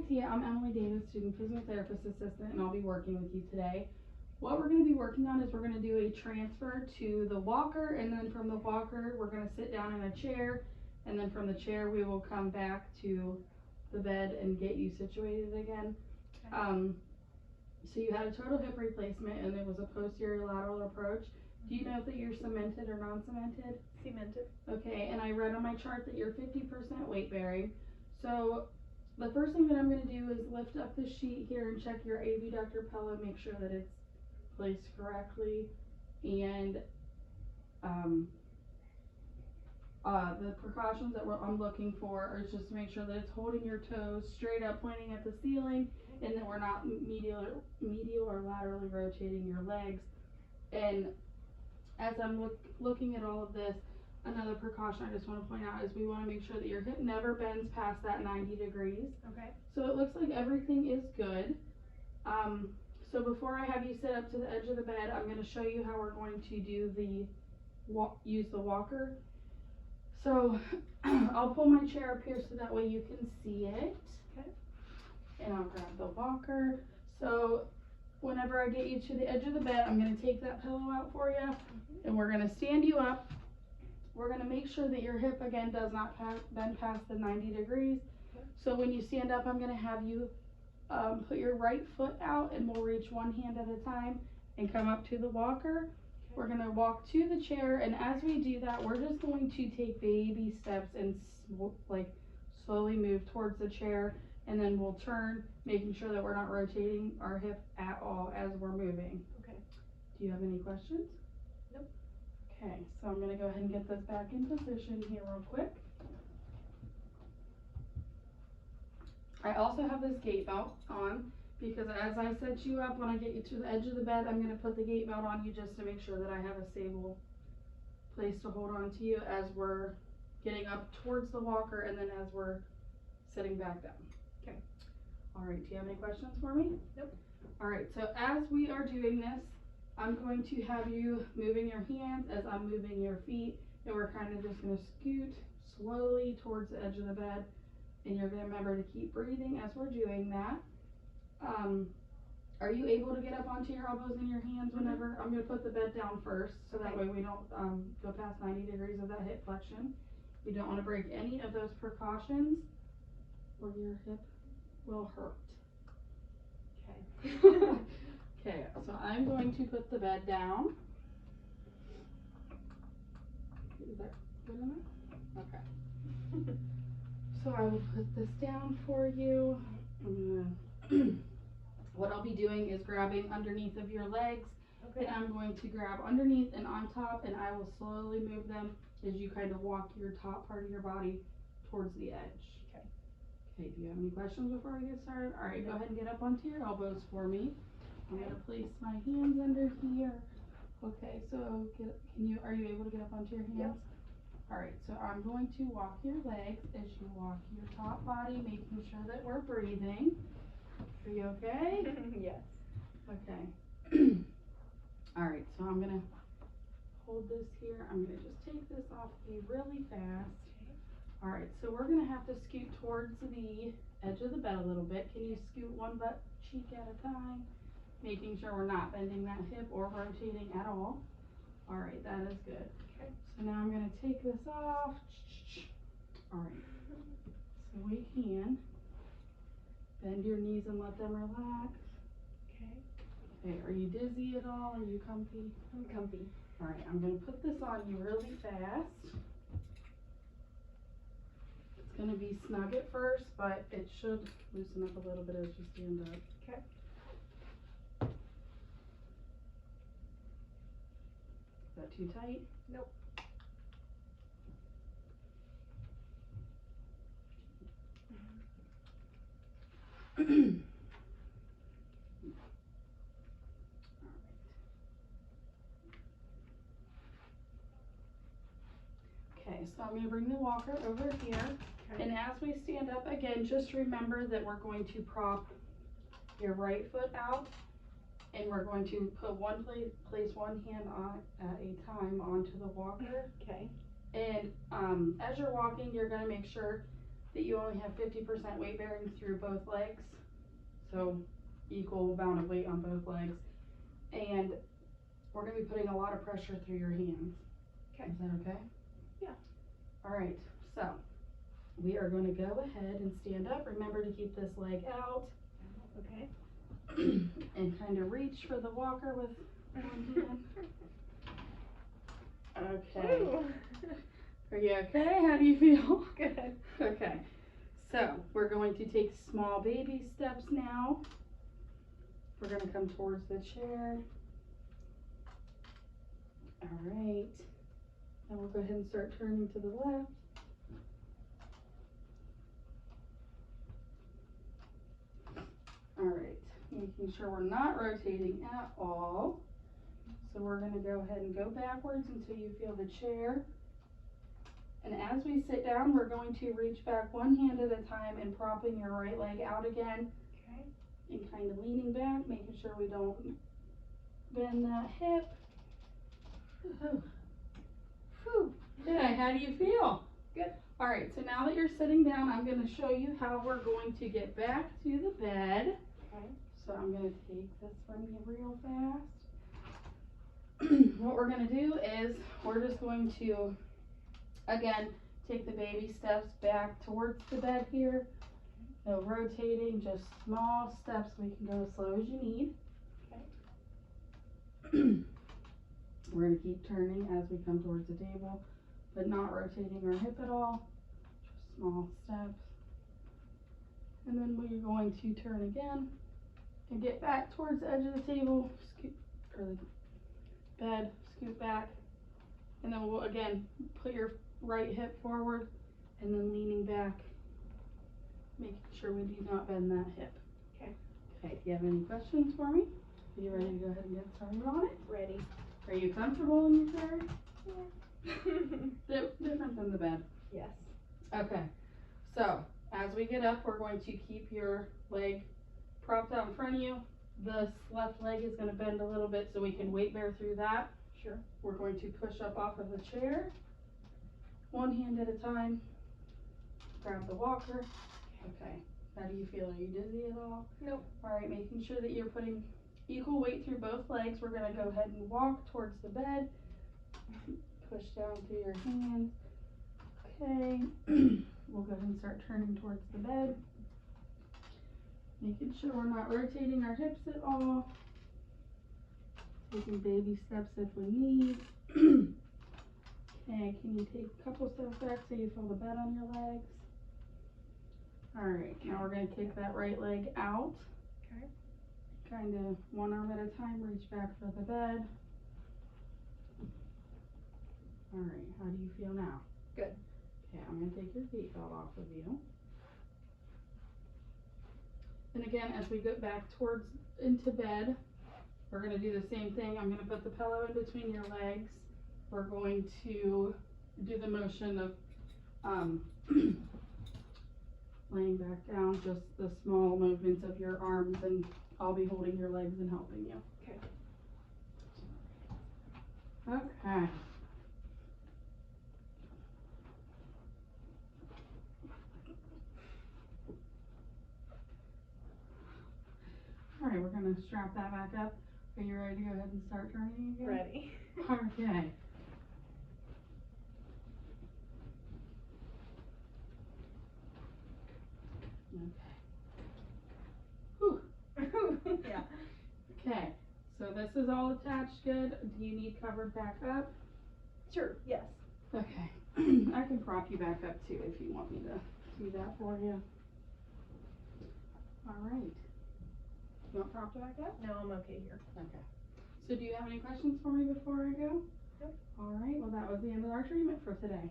Tia. I'm Emily Davis, student physical therapist assistant, and I'll be working with you today. What we're going to be working on is we're going to do a transfer to the walker, and then from the walker, we're going to sit down in a chair, and then from the chair, we will come back to the bed and get you situated again. Okay. So you had a total hip replacement, and it was a posterior lateral approach. Do you know that you're cemented or non-cemented? Cemented. Okay, and I read on my chart that you're 50% weight bearing. So the first thing that I'm going to do is lift up the sheet here and check your abductor pelvis, make sure that it's placed correctly, and the precautions that I'm looking for is just to make sure that it's holding your toes straight up, pointing at the ceiling, and that we're not medial or laterally rotating your legs. And as I'm looking at all of this, another precaution I just want to point out is we want to make sure that your hip never bends past that 90 degrees. Okay. So it looks like everything is good. So before I have you sit up to the edge of the bed, I'm going to show you how we're going to do use the walker. So I'll pull my chair up here so that way you can see it. Okay. And I'll grab the walker. So whenever I get you to the edge of the bed, I'm going to take that pillow out for you, and we're going to stand you up. We're going to make sure that your hip again does not bend past the 90 degrees. Okay. So when you stand up, I'm going to have you put your right foot out, and we'll reach one hand at a time and come up to the walker. Okay. We're going to walk to the chair, and as we do that, we're just going to take baby steps and slowly move towards the chair, and then we'll turn, making sure that we're not rotating our hip at all as we're moving. Okay. Do you have any questions? Nope. Okay, so I'm going to go ahead and get this back in position here real quick. I also have this gate belt on because as I set you up, when I get you to the edge of the bed, I'm going to put the gate belt on you just to make sure that I have a stable place to hold on to you as we're getting up towards the walker and then as we're sitting back down. Okay. All right, do you have any questions for me? Nope. All right, so as we are doing this, I'm going to have you moving your hands as I'm moving your feet, and we're kind of just going to scoot slowly towards the edge of the bed, and you're going to remember to keep breathing as we're doing that. Are you able to get up onto your elbows and your hands whenever? I'm going to put the bed down first, so that way we don't go past 90 degrees of that hip flexion. You don't want to break any of those precautions or your hip will hurt. Okay. Okay, so I'm going to put the bed down. Is that good enough? Okay. So I will put this down for you. What I'll be doing is grabbing underneath of your legs, Okay. and I'm going to grab underneath and on top, and I will slowly move them as you kind of walk your top part of your body towards the edge. Okay. Okay, do you have any questions before we get started? All right, go ahead and get up onto your elbows for me. I'm Okay. gonna place my hands under here. Okay, so are you able to get up onto your hands? Yep. All right, so I'm going to walk your legs as you walk your top body, making sure that we're breathing. Are you okay? Yes. Okay. All right, so I'm gonna hold this here. I'm gonna just take this off you really fast. Okay. All right, so we're gonna have to scoot towards the edge of the bed a little bit. Can you scoot one butt cheek at a time? Making sure we're not bending that hip or rotating at all. All right, that is good. Okay. So now I'm gonna take this off. All right, so we can bend your knees and let them relax. Okay. Okay, are you dizzy at all? Are you comfy? I'm comfy. All right, I'm gonna put this on you really fast. It's gonna be snug at first, but it should loosen up a little bit as you stand up. Okay. Is that too tight? Nope. Okay, so I'm going to bring the walker over here, Okay. and as we stand up again, just remember that we're going to prop your right foot out, and we're going to put place one hand on at a time onto the walker. Okay. And as you're walking, you're going to make sure that you only have 50% weight bearing through both legs. So equal amount of weight on both legs. And we're gonna be putting a lot of pressure through your hands. Okay. Is that okay? Yeah. All right, so we are gonna go ahead and stand up. Remember to keep this leg out Okay. and kind of reach for the walker with one hand. Okay. Woo. Are you okay? How do you feel? Good. Okay. So we're going to take small baby steps now. We're gonna come towards the chair. All right. And we'll go ahead and start turning to the left. All right, making sure we're not rotating at all. So we're gonna go ahead and go backwards until you feel the chair. And as we sit down, we're going to reach back one hand at a time and propping your right leg out again. Okay. And kind of leaning back, making sure we don't bend that hip. Whew. Okay, how do you feel? Good. All right, so now that you're sitting down, I'm going to show you how we're going to get back to the bed. Okay. So I'm going to take this from you real fast. What we're going to do is we're just going to, again, take the baby steps back towards the bed here. No rotating, just small steps. We can go as slow as you need. Okay. We're going to keep turning as we come towards the table, but not rotating our hip at all. Just small steps. And then we're going to turn again and get back towards the edge of the table, scoot, or the bed, scoot back. And then we'll again put your right hip forward and then leaning back, making sure we do not bend that hip. Okay. Okay, do you have any questions for me? Are you ready to go ahead and get started on it? Ready. Are you comfortable in your chair? Yeah. Different than the bed. Yes. Okay, so as we get up, we're going to keep your leg propped out in front of you. This left leg is going to bend a little bit so we can weight bear through that. Sure. We're going to push up off of the chair, one hand at a time. Grab the walker. Okay, how do you feel? Are you dizzy at all? Nope. All right, making sure that you're putting equal weight through both legs. We're going to go ahead and walk towards the bed. Push down through your hands. Okay. We'll go ahead and start turning towards the bed. Making sure we're not rotating our hips at all. Taking baby steps if we need. Okay, can you take a couple steps back so you feel the bed on your legs? Alright, now we're going to kick that right leg out. Okay. Kind of one arm at a time, reach back for the bed. Alright, how do you feel now? Good. Okay, I'm going to take your seatbelt off of you. And again, as we get back towards into bed, we're going to do the same thing. I'm going to put the pillow in between your legs. We're going to do the motion of laying back down, just the small movements of your arms, and I'll be holding your legs and helping you. Okay. Okay. Alright, we're going to strap that back up. Are you ready to go ahead and start turning again? Ready. Okay. Okay. Whew. Yeah. Okay, so this is all attached good. Do you need covered back up? Sure. Yes. Okay. I can prop you back up too if you want me to do that for you. Alright. You want propped back up? No, I'm okay here. Okay. So do you have any questions for me before I go? Nope. Alright, well that was the end of our treatment for today.